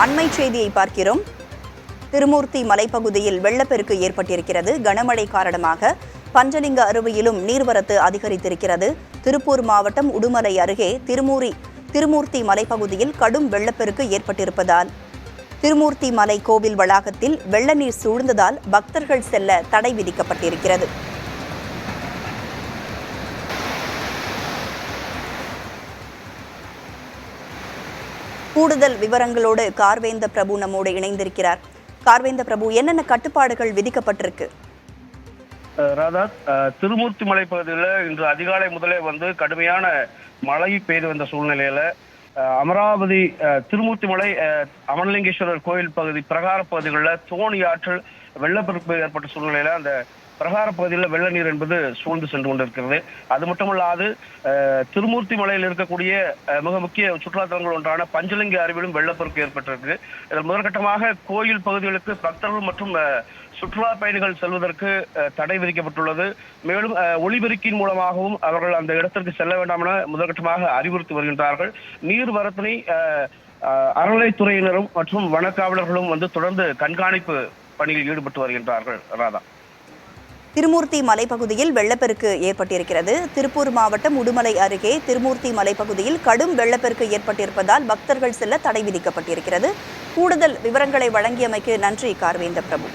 அண்மை செய்தியை பார்க்கிறோம். திருமூர்த்தி மலைப்பகுதியில் வெள்ளப்பெருக்கு ஏற்பட்டிருக்கிறது. கனமழை காரணமாக பஞ்சலிங்க அருவியிலும் நீர்வரத்து அதிகரித்திருக்கிறது. திருப்பூர் மாவட்டம் உடுமலை அருகே திருமூர்த்தி மலைப்பகுதியில் கடும் வெள்ளப்பெருக்கு ஏற்பட்டிருப்பதால் திருமூர்த்தி மலை கோவில் வளாகத்தில் வெள்ள நீர் சூழ்ந்ததால் பக்தர்கள் செல்ல தடை விதிக்கப்பட்டிருக்கிறது. கூடுதல் விவரங்களோடு கார்வேந்த பிரபு நம்மோடு இணைந்திருக்கிறார். கார்வேந்த பிரபு, என்னென்ன கட்டுப்பாடுகள் விதிக்கப்பட்டிருக்கு? ராதா, திருமூர்த்தி மலை பகுதியில் இன்று அதிகாலை முதலே கடுமையான மழை பெய்து வந்த சூழ்நிலையில அமராவதி திருமூர்த்தி மலை அமரலிங்கேஸ்வரர் கோயில் பகுதி பிரகார பகுதிகளில் தோணி ஆற்றில் வெள்ளப்பெருக்கு ஏற்பட்ட சூழ்நிலையில அந்த பிரகார பகுதியில் வெள்ள நீர் என்பது சூழ்ந்து சென்று கொண்டிருக்கிறது. அது மட்டுமல்லாது திருமூர்த்தி மலையில் இருக்கக்கூடிய மிக முக்கிய சுற்றுலாத்தலங்கள் ஒன்றான பஞ்சலிங்க அருவியிலும் வெள்ளப்பெருக்கு ஏற்பட்டிருக்கு. இதில் முதற்கட்டமாக கோயில் பகுதிகளுக்கு பக்தர்கள் மற்றும் சுற்றுலா பயணிகள் செல்வதற்கு தடை விதிக்கப்பட்டுள்ளது. மேலும் ஒளிபெருக்கின் மூலமாகவும் அவர்கள் அந்த இடத்திற்கு செல்ல வேண்டாம் என முதற்கட்டமாக அறிவுறுத்தி வருகின்றார்கள். நீர் வரத்தினை அறநிலைத்துறையினரும் மற்றும் வனக்காவலர்களும் தொடர்ந்து கண்காணிப்பு பணியில் ஈடுபட்டு வருகின்றார்கள். ராதா, திருமூர்த்தி மலைப்பகுதியில் வெள்ளப்பெருக்கு ஏற்பட்டிருக்கிறது. திருப்பூர் மாவட்டம் உடுமலை அருகே திருமூர்த்தி மலைப்பகுதியில் கடும் வெள்ளப்பெருக்கு ஏற்பட்டிருப்பதால் பக்தர்கள் செல்ல தடை விதிக்கப்பட்டிருக்கிறது. கூடுதல் விவரங்களை வழங்கியமைக்கு நன்றி கார்வேந்த பிரபு.